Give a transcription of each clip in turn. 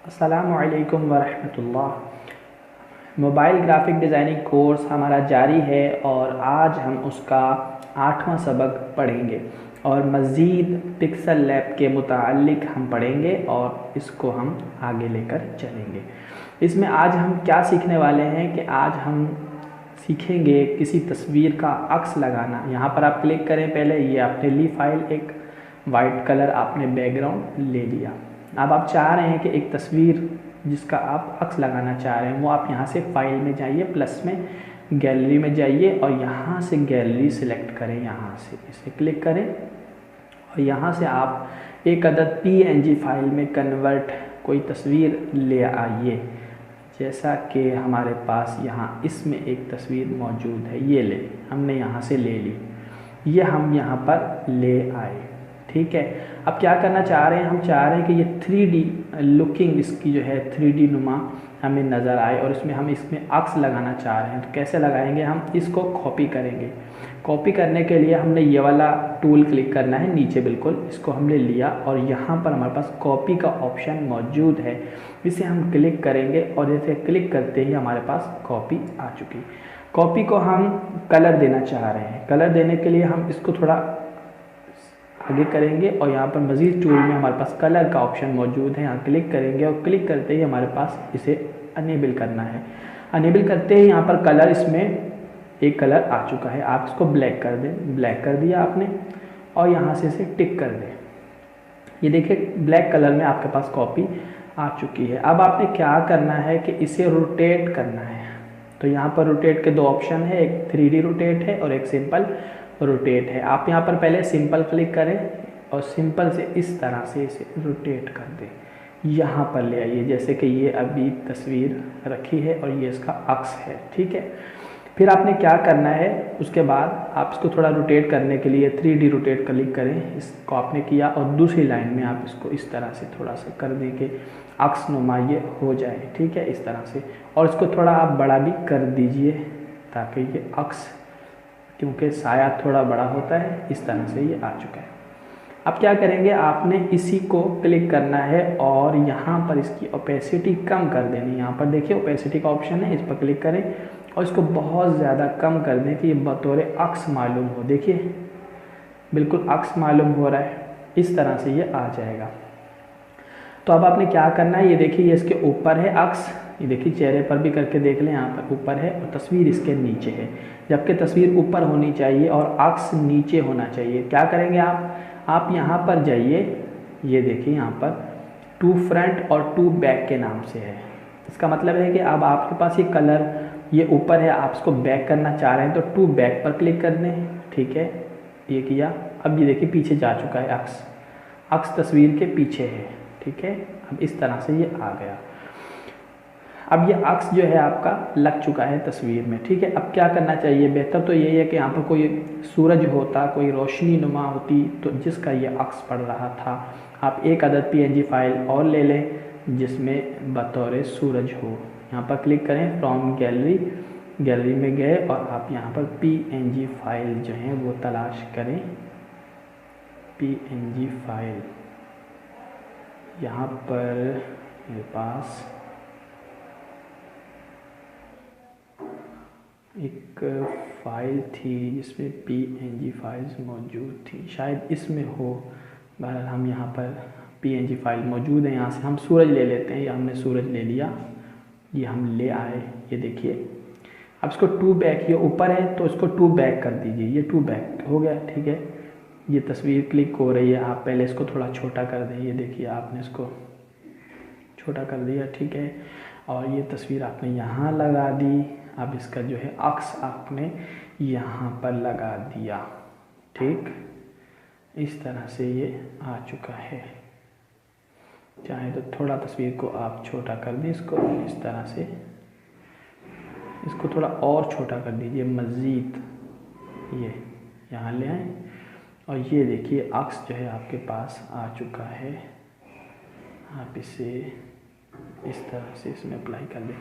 अस्सलामु अलैकुम वरहमतुल्लाह। Mobile graphic designing course हमारा जारी है और आज हम उसका 8वां सबक पढ़ेंगे और मज़ीद पिक्सल लैब के मुताल्लिक़ हम पढ़ेंगे और इसको हम आगे लेकर चलेंगे। इसमें आज हम क्या सीखने वाले हैं कि आज हम सीखेंगे किसी तस्वीर का अक्स लगाना। यहाँ पर आप क्लिक करें, पहले ये आपने ली फाइल, एक वाइट कलर आपने बैकग्राउंड ले लिया। अब आप चाह रहे हैं कि एक तस्वीर जिसका आप अक्स लगाना चाह रहे हैं वो आप यहाँ से फाइल में जाइए, प्लस में गैलरी में जाइए और यहाँ से गैलरी सिलेक्ट करें, यहाँ से इसे क्लिक करें और यहाँ से आप एक अदद PNG फाइल में कन्वर्ट कोई तस्वीर ले आइए। जैसा कि हमारे पास यहाँ इसमें एक तस्वीर मौजूद है, ये ले हमने यहाँ से ले ली, ये हम यहाँ पर ले आए। ठीक है, अब क्या करना चाह रहे हैं, हम चाह रहे हैं कि ये 3D लुकिंग इसकी जो है 3D नुमा हमें नज़र आए और इसमें अक्स लगाना चाह रहे हैं। तो कैसे लगाएंगे, हम इसको कॉपी करेंगे। कॉपी करने के लिए हमने ये वाला टूल क्लिक करना है नीचे, बिल्कुल इसको हमने लिया और यहाँ पर हमारे पास कॉपी का ऑप्शन मौजूद है, इसे हम क्लिक करेंगे और इसे क्लिक करते ही हमारे पास कॉपी आ चुकी। कॉपी को हम कलर देना चाह रहे हैं। कलर देने के लिए हम इसको थोड़ा आगे करेंगे और यहाँ पर मज़ीद टूल में हमारे पास कलर का ऑप्शन मौजूद है, यहाँ क्लिक करेंगे और क्लिक करते ही हमारे पास इसे अनेबल करना है। अनेबल करते ही यहाँ पर कलर, इसमें एक कलर आ चुका है, आप इसको ब्लैक कर दें। ब्लैक कर दिया आपने और यहाँ से इसे टिक कर दें। ये देखिए ब्लैक कलर में आपके पास कॉपी आ चुकी है। अब आपने क्या करना है कि इसे रोटेट करना है। तो यहाँ पर रोटेट के दो ऑप्शन है, एक 3D रोटेट है और एक सिंपल रोटेट है। आप यहाँ पर पहले सिंपल क्लिक करें और सिंपल से इस तरह से इसे रोटेट कर दें, यहाँ पर ले आइए जैसे कि ये अभी तस्वीर रखी है और ये इसका अक्स है। ठीक है, फिर आपने क्या करना है, उसके बाद आप इसको थोड़ा रोटेट करने के लिए 3D रोटेट क्लिक करें, इसको आपने किया और दूसरी लाइन में आप इसको इस तरह से थोड़ा सा कर दें कि अक्स नुमा ये हो जाए। ठीक है, इस तरह से, और इसको थोड़ा आप बड़ा भी कर दीजिए ताकि ये अक्स, क्योंकि साया थोड़ा बड़ा होता है, इस तरह से ये आ चुका है। अब क्या करेंगे, आपने इसी को क्लिक करना है और यहाँ पर इसकी ओपेसिटी कम कर देनी। यहाँ पर देखिए ओपेसिटी का ऑप्शन है, इस पर क्लिक करें और इसको बहुत ज़्यादा कम कर दें कि ये बतौर अक्स मालूम हो। देखिए बिल्कुल अक्स मालूम हो रहा है, इस तरह से ये आ जाएगा। तो अब आपने क्या करना है, ये देखिए ये इसके ऊपर है अक्स, ये देखिए चेहरे पर भी करके देख लें, यहाँ पर ऊपर है और तस्वीर इसके नीचे है, जबकि तस्वीर ऊपर होनी चाहिए और अक्स नीचे होना चाहिए। क्या करेंगे आप यहाँ पर जाइए, ये देखिए यहाँ पर 2 फ्रंट और 2 बैक के नाम से है। इसका मतलब है कि अब आपके पास ये कलर ये ऊपर है, आप इसको बैक करना चाह रहे हैं तो 2 बैक पर क्लिक कर दें। ठीक है, ये किया। अब ये देखिए पीछे जा चुका है अक्स तस्वीर के पीछे है। ठीक है, अब इस तरह से ये आ गया। अब ये अक्स जो है आपका लग चुका है तस्वीर में। ठीक है, अब क्या करना चाहिए, बेहतर तो यही है कि यहाँ पर कोई सूरज होता, कोई रोशनी नुमा होती तो जिसका ये अक्स पड़ रहा था। आप एक अदद PNG फाइल और ले लें जिसमें बतौर सूरज हो। यहाँ पर क्लिक करें, फ्रॉम गैलरी में गए और आप यहाँ पर PNG फाइल जो है वो तलाश करें। PNG फाइल यहाँ पर मेरे पास एक फ़ाइल थी जिसमें PNG फाइल्स मौजूद थी, शायद इसमें हो। बहरहाल हम यहाँ पर PNG फाइल मौजूद है, यहाँ से हम सूरज ले लेते हैं। या हमने सूरज ले लिया, ये हम ले आए, ये देखिए। अब इसको 2 बैक, ये ऊपर है तो इसको 2 बैक कर दीजिए, ये 2 बैक हो गया। ठीक है, ये तस्वीर क्लिक हो रही है, आप पहले इसको थोड़ा छोटा कर दें। ये देखिए आपने इसको छोटा कर दिया। ठीक है, और ये तस्वीर आपने यहाँ लगा दी। अब इसका जो है अक्स आपने यहाँ पर लगा दिया। ठीक, इस तरह से ये आ चुका है। चाहे तो थोड़ा तस्वीर को आप छोटा कर दें, इसको इस तरह से, इसको थोड़ा और छोटा कर दीजिए मज़ीद, ये यहाँ ले आए और ये देखिए अक्स जो है आपके पास आ चुका है। आप इसे इस तरह से इसमें अप्लाई कर दें।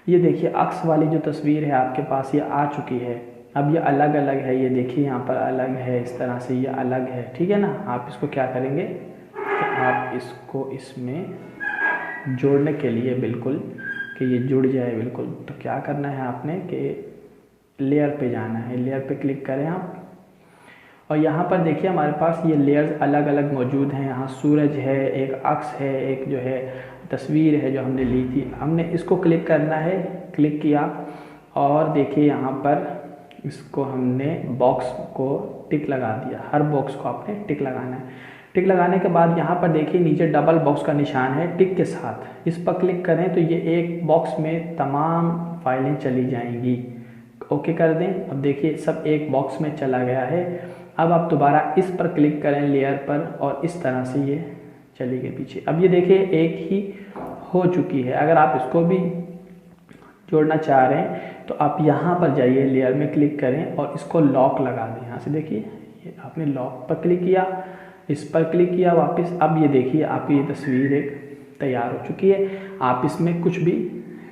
ये देखिए अक्स वाली जो तस्वीर है आपके पास ये आ चुकी है। अब ये अलग अलग है, ये देखिए यहाँ पर अलग है, इस तरह से ये अलग है। ठीक है ना, आप इसको क्या करेंगे कि आप इसको इसमें जोड़ने के लिए बिल्कुल कि ये जुड़ जाए बिल्कुल, तो क्या करना है आपने कि लेयर पे जाना है, लेयर पे क्लिक करें आप। और यहाँ पर देखिए हमारे पास ये लेयर्स अलग अलग मौजूद हैं। यहाँ सूरज है, एक अक्स है, एक जो है तस्वीर है जो हमने ली थी। हमने इसको क्लिक करना है, क्लिक किया और देखिए यहाँ पर इसको हमने बॉक्स को टिक लगा दिया। हर बॉक्स को आपने टिक लगाना है। टिक लगाने के बाद यहाँ पर देखिए नीचे डबल बॉक्स का निशान है टिक के साथ, इस पर क्लिक करें तो ये एक बॉक्स में तमाम फाइलें चली जाएंगी। ओके कर दें। अब देखिए सब एक बॉक्स में चला गया है। अब आप दोबारा इस पर क्लिक करें लेयर पर और इस तरह से ये चली गई पीछे। अब ये देखिए एक ही हो चुकी है। अगर आप इसको भी जोड़ना चाह रहे हैं तो आप यहाँ पर जाइए, लेयर में क्लिक करें और इसको लॉक लगा दें। यहाँ से देखिए ये आपने लॉक पर क्लिक किया, इस पर क्लिक किया वापस। अब ये देखिए आपकी ये तस्वीर एक तैयार हो चुकी है। आप इसमें कुछ भी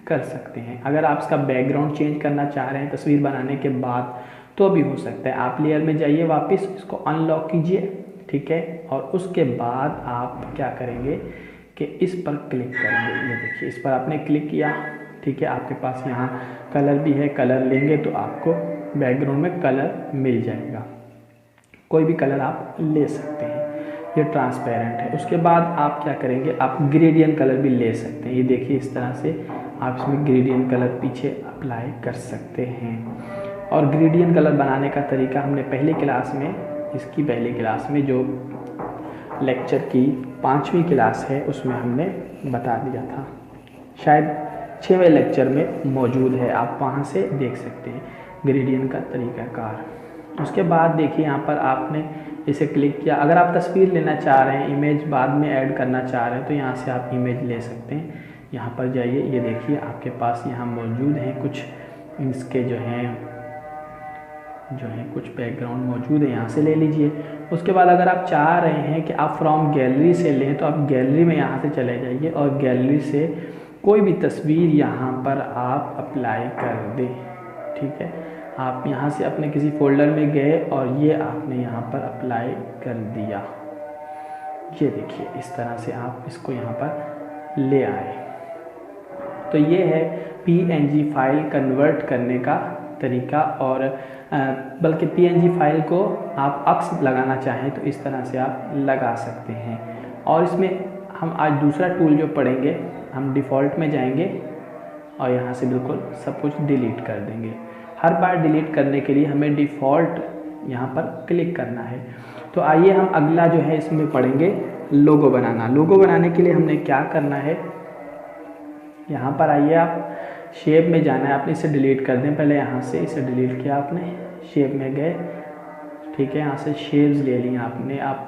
कर सकते हैं। अगर आप इसका बैकग्राउंड चेंज करना चाह रहे हैं तस्वीर बनाने के बाद तो भी हो सकता है। आप लेयर में जाइए, वापस इसको अनलॉक कीजिए, ठीक है। और उसके बाद आप क्या करेंगे कि इस पर क्लिक करेंगे। ये देखिए इस पर आपने क्लिक किया, ठीक है। आपके पास यहाँ कलर भी है, कलर लेंगे तो आपको बैकग्राउंड में कलर मिल जाएगा। कोई भी कलर आप ले सकते हैं, ये ट्रांसपेरेंट है। उसके बाद आप क्या करेंगे, आप ग्रेडियंट कलर भी ले सकते हैं। ये देखिए इस तरह से आप इसमें ग्रेडियंट कलर पीछे अप्लाई कर सकते हैं। और ग्रेडियंट कलर बनाने का तरीका हमने पहली क्लास में, इसकी पहली क्लास में जो लेक्चर की 5वीं क्लास है उसमें हमने बता दिया था। शायद 6वें लेक्चर में मौजूद है, आप वहाँ से देख सकते हैं ग्रेडियंट का तरीक़ाकार। उसके बाद देखिए यहाँ पर आपने इसे क्लिक किया। अगर आप तस्वीर लेना चाह रहे हैं, इमेज बाद में ऐड करना चाह रहे हैं तो यहाँ से आप इमेज ले सकते हैं। यहाँ पर जाइए, ये देखिए आपके पास यहाँ मौजूद हैं कुछ इसके जो हैं कुछ बैकग्राउंड मौजूद है, यहाँ से ले लीजिए। उसके बाद अगर आप चाह रहे हैं कि आप फ्रॉम गैलरी से लें तो आप गैलरी में यहाँ से चले जाइए और गैलरी से कोई भी तस्वीर यहाँ पर आप अप्लाई कर दें, ठीक है। आप यहाँ से अपने किसी फोल्डर में गए और ये आपने यहाँ पर अप्लाई कर दिया। ये देखिए इस तरह से आप इसको यहाँ पर ले आए। तो ये है PNG फाइल कन्वर्ट करने का तरीका। और बल्कि PNG फाइल को आप अक्स लगाना चाहें तो इस तरह से आप लगा सकते हैं। और इसमें हम आज दूसरा टूल जो पढ़ेंगे, हम डिफ़ॉल्ट में जाएंगे और यहाँ से बिल्कुल सब कुछ डिलीट कर देंगे। हर बार डिलीट करने के लिए हमें डिफ़ॉल्ट यहाँ पर क्लिक करना है। तो आइए हम अगला जो है इसमें पढ़ेंगे लोगो बनाना। लोगो बनाने के लिए हमने क्या करना है, यहाँ पर आइए, आप शेप में जाना है, आपने इसे डिलीट कर दें। पहले यहाँ से इसे डिलीट किया आपने, शेप में गए, ठीक है। यहाँ से शेप्स ले ली आपने, आप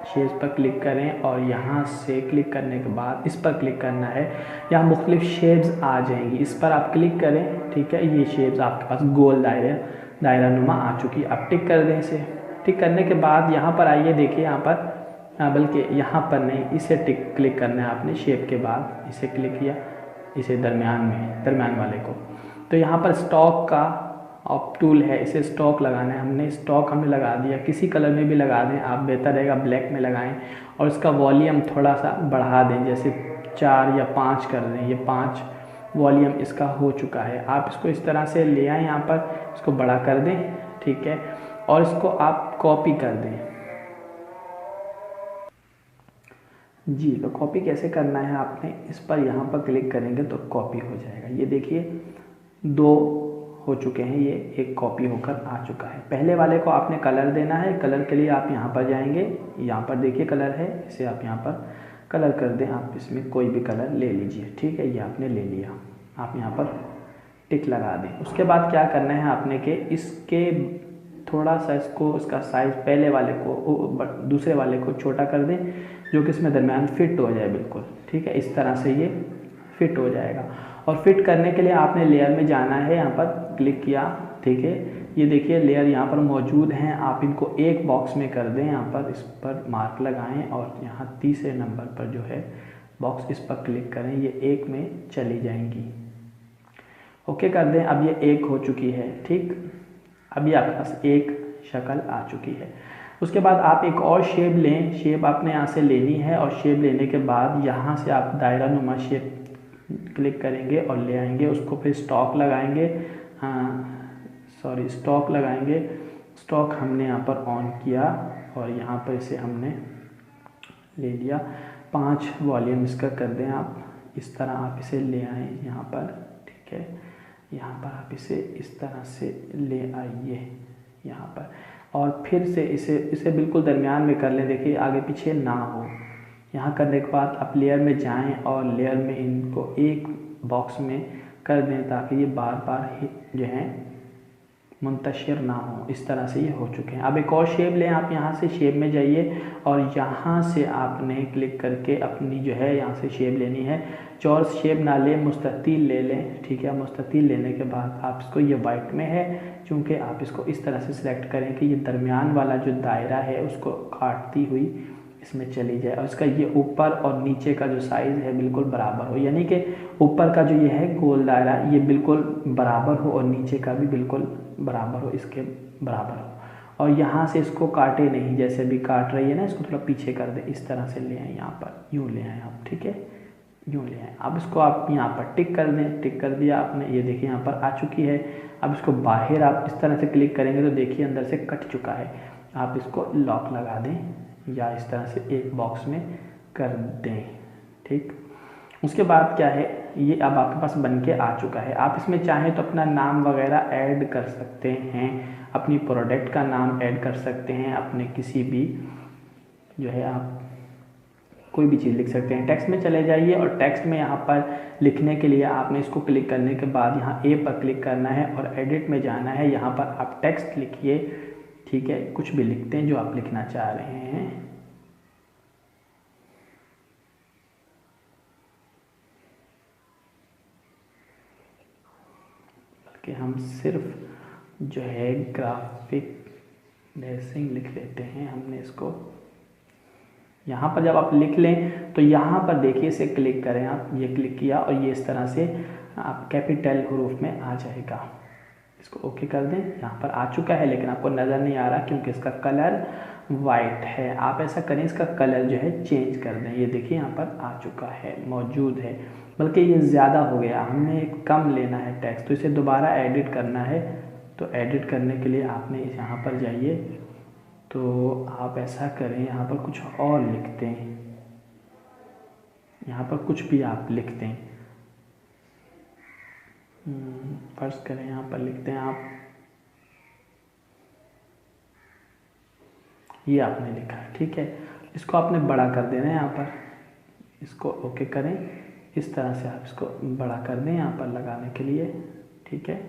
शेप्स पर क्लिक करें और यहाँ से क्लिक करने के बाद इस पर क्लिक करना है। यहाँ मुख्तलिफ शेप्स आ जाएंगी, इस पर आप क्लिक करें, ठीक है। ये शेप्स आपके पास गोल दायरा नुमा आ चुकी है। आप टिक कर दें इसे। टिक करने के बाद यहाँ पर आइए, देखिए यहाँ पर बल्कि यहाँ पर नहीं, इसे क्लिक करना है आपने। शेप के बाद इसे क्लिक किया, इसे दरमियान वाले को। तो यहाँ पर स्टॉक का ऑप टूल है, इसे स्टॉक लगाना है हमने। स्टॉक हमने लगा दिया, किसी कलर में भी लगा दें आप, बेहतर रहेगा ब्लैक में लगाएं। और इसका वॉल्यूम थोड़ा सा बढ़ा दें, जैसे 4 या 5 कर दें। ये 5 वॉल्यूम इसका हो चुका है। आप इसको इस तरह से ले आएँ, यहाँ पर इसको बड़ा कर दें, ठीक है। और इसको आप कॉपी कर दें जी। तो कॉपी कैसे करना है, आपने इस पर यहाँ पर क्लिक करेंगे तो कॉपी हो जाएगा। ये देखिए 2 हो चुके हैं, ये एक कॉपी होकर आ चुका है। पहले वाले को आपने कलर देना है। कलर के लिए आप यहाँ पर जाएंगे, यहाँ पर देखिए कलर है, इसे आप यहाँ पर कलर कर दें। आप इसमें कोई भी कलर ले लीजिए, ठीक है। ये आपने ले लिया, आप यहाँ पर टिक लगा दें। उसके बाद क्या करना है आपने कि इसके थोड़ा सा इसका साइज़ पहले वाले को दूसरे वाले को छोटा कर दें, जो कि इसमें दरमियान फिट हो जाए बिल्कुल, ठीक है। इस तरह से ये फिट हो जाएगा। और फिट करने के लिए आपने लेयर में जाना है, यहाँ पर क्लिक किया, ठीक है। ये देखिए लेयर यहाँ पर मौजूद हैं, आप इनको एक बॉक्स में कर दें। यहाँ पर इस पर मार्क लगाएं और यहाँ तीसरे नंबर पर जो है बॉक्स, इस पर क्लिक करें, ये एक में चली जाएंगी। ओके कर दें। अब ये एक हो चुकी है, ठीक। अभी आपके पास एक शक्ल आ चुकी है। उसके बाद आप एक और शेप लें, शेप आपने यहाँ से लेनी है और शेप लेने के बाद यहाँ से आप दायरा नुमा शेप क्लिक करेंगे और ले आएंगे उसको, फिर स्टॉक लगाएंगे, स्टॉक लगाएंगे। स्टॉक हमने यहाँ पर ऑन किया और यहाँ पर इसे हमने ले लिया। 5 वॉल्यूम इसका कर दें आप, इस तरह आप इसे ले आएँ यहाँ पर, ठीक है। यहाँ पर आप इसे इस तरह से ले आइए यहाँ पर, और फिर से इसे बिल्कुल दरमियान में कर लें, देखिए आगे पीछे ना हो। यहाँ करने के बाद आप लेयर में जाएं और लेयर में इनको एक बॉक्स में कर दें ताकि ये बार बार जो है मुंतशिर ना हो। इस तरह से ये हो चुके हैं। अब एक और शेप लें, आप यहाँ से शेप में जाइए और यहाँ से आपने क्लिक करके अपनी जो है यहाँ से शेप लेनी है। चौरस शेप ना लें, मुस्ततील ले लें, ठीक है। मुस्ततील लेने के बाद आप इसको, ये वाइट में है चूँकि, आप इसको इस तरह से सिलेक्ट करें कि ये दरमियान वाला जो दायरा है उसको काटती हुई इसमें चली जाए और इसका ये ऊपर और नीचे का जो साइज़ है बिल्कुल बराबर हो, यानी कि ऊपर का जो ये है गोल दायरा ये बिल्कुल बराबर हो और नीचे का भी बिल्कुल बराबर हो, इसके बराबर हो। और यहाँ से इसको काटे नहीं, जैसे भी काट रही है ना, इसको थोड़ा पीछे कर दे, इस तरह से ले आए यहाँ पर, यूँ ले आए आप, ठीक है, यूँ ले आए। अब इसको आप यहाँ पर टिक कर दें, टिक कर दिया आपने, ये देखिए यहाँ पर आ चुकी है। अब इसको बाहर आप इस तरह से क्लिक करेंगे तो देखिए अंदर से कट चुका है। आप इसको लॉक लगा दें या इस तरह से एक बॉक्स में कर दें, ठीक। उसके बाद क्या है, ये अब आपके पास बन के आ चुका है। आप इसमें चाहें तो अपना नाम वगैरह ऐड कर सकते हैं, अपनी प्रोडक्ट का नाम ऐड कर सकते हैं, अपने किसी भी जो है आप कोई भी चीज़ लिख सकते हैं। टेक्स्ट में चले जाइए और टेक्स्ट में यहाँ पर लिखने के लिए आपने इसको क्लिक करने के बाद यहाँ ए पर क्लिक करना है और एडिट में जाना है। यहाँ पर आप टेक्स्ट लिखिए, ठीक है, कुछ भी लिखते हैं जो आप लिखना चाह रहे हैं। बल्कि हम सिर्फ जो है ग्राफिक डिज़ाइनिंग लिख लेते हैं। हमने इसको यहाँ पर जब आप लिख लें तो यहाँ पर देखिए इसे क्लिक करें आप, ये क्लिक किया और ये इस तरह से आप कैपिटल हरूफ में आ जाएगा। इसको ओके कर दें। यहाँ पर आ चुका है लेकिन आपको नज़र नहीं आ रहा क्योंकि इसका कलर वाइट है। आप ऐसा करें, इसका कलर जो है चेंज कर दें। ये देखिए यहाँ पर आ चुका है, मौजूद है, बल्कि ये ज़्यादा हो गया, हमने कम लेना है टेक्स्ट, तो इसे दोबारा एडिट करना है। तो एडिट करने के लिए आपने यहाँ पर जाइए, तो आप ऐसा करें, यहाँ पर कुछ और लिखते हैं, यहाँ पर कुछ भी आप लिखते हैं। फर्ज करें यहाँ पर लिखते हैं आप, ये आपने लिखा, ठीक है। इसको आपने बड़ा कर देना है यहाँ पर, इसको ओके करें। इस तरह से आप इसको बड़ा कर दें यहाँ पर लगाने के लिए, ठीक है,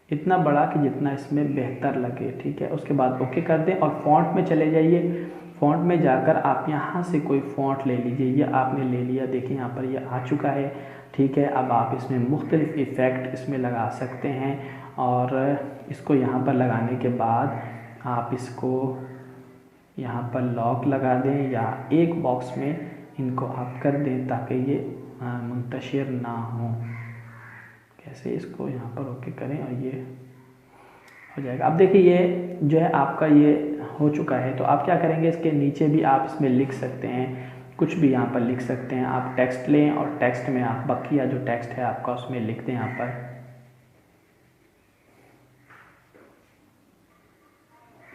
इतना बड़ा कि जितना इसमें बेहतर लगे, ठीक है। उसके बाद ओके कर दें और फ़ॉन्ट में चले जाइए। फ़ॉन्ट में जाकर आप यहाँ से कोई फ़ॉन्ट ले लीजिए। ये आपने ले लिया, देखिए यहाँ पर ये आ चुका है, ठीक है। अब आप इसमें मुख्तलिफ़ इफ़ेक्ट इसमें लगा सकते हैं और इसको यहाँ पर लगाने के बाद आप इसको यहाँ पर लॉक लगा दें या एक बॉक्स में इनको आप कर दें ताकि ये मुंतशिर ना हो। कैसे, इसको यहाँ पर ओके करें और ये हो जाएगा। अब देखिए ये जो है आपका ये हो चुका है। तो आप क्या करेंगे, इसके नीचे भी आप इसमें लिख सकते हैं, कुछ भी यहाँ पर लिख सकते हैं। आप टेक्स्ट लें और टेक्स्ट में आप बकिया जो टेक्स्ट है आपका उसमें लिख दें यहाँ पर।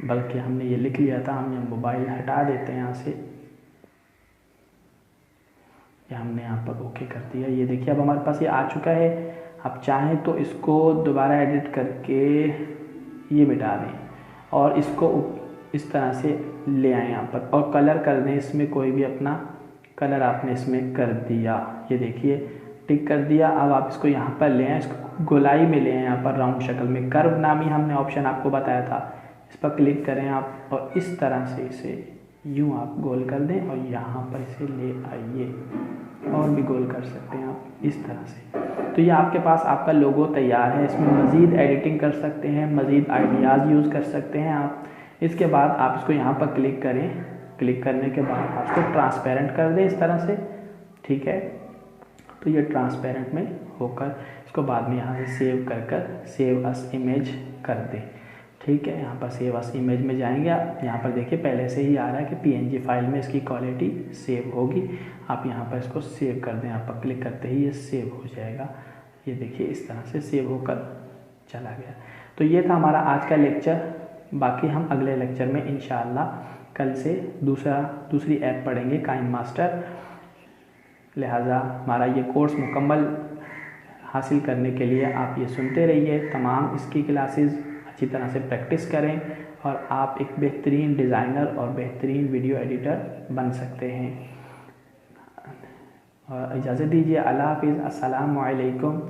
बल्कि हमने ये लिख लिया था, हम ये मोबाइल हटा देते हैं यहाँ से, ये हमने यहाँ पर ओके कर दिया। ये देखिए अब हमारे पास ये आ चुका है। आप चाहें तो इसको दोबारा एडिट करके ये मिटा दें और इसको इस तरह से ले आएँ यहाँ पर और कलर कर दें। इसमें कोई भी अपना कलर आपने इसमें कर दिया, ये देखिए टिक कर दिया। अब आप इसको यहाँ पर ले आएँ, इसको गोलाई में ले आएँ, यहाँ पर राउंड शक्ल में। कर्व नामी हमने ऑप्शन आपको बताया था, इस पर क्लिक करें आप और इस तरह से इसे यूँ आप गोल कर दें और यहाँ पर इसे ले आइए और भी गोल कर सकते हैं आप इस तरह से। तो ये आपके पास आपका लोगो तैयार है। इसमें मज़ीद एडिटिंग कर सकते हैं, मज़ीद आइडियाज़ यूज़ कर सकते हैं आप। इसके बाद आप इसको यहाँ पर क्लिक करें, क्लिक करने के बाद आप इसको ट्रांसपेरेंट कर दें इस तरह से, ठीक है। तो ये ट्रांसपेरेंट में होकर इसको बाद में यहाँ से सेव कर सेव अस इमेज कर दें, ठीक है, यहाँ पर सेव अस इमेज में जाएंगे आप। यहाँ पर देखिए पहले से ही आ रहा है कि पीएनजी फाइल में इसकी क्वालिटी सेव होगी। आप यहाँ पर इसको सेव कर दें, यहाँ पर क्लिक करते ही ये सेव हो जाएगा। ये देखिए इस तरह से सेव होकर चला गया। तो ये था हमारा आज का लेक्चर। बाकी हम अगले लेक्चर में इंशाअल्लाह कल से दूसरी ऐप पढ़ेंगे काइनमास्टर। लिहाजा हमारा ये कोर्स मुकम्मल हासिल करने के लिए आप ये सुनते रहिए, तमाम इसकी क्लासेस अच्छी तरह से प्रैक्टिस करें और आप एक बेहतरीन डिज़ाइनर और बेहतरीन वीडियो एडिटर बन सकते हैं। और इजाज़त दीजिए, अल्लाह हाफ़िज़, अस्सलामु अलैकुम।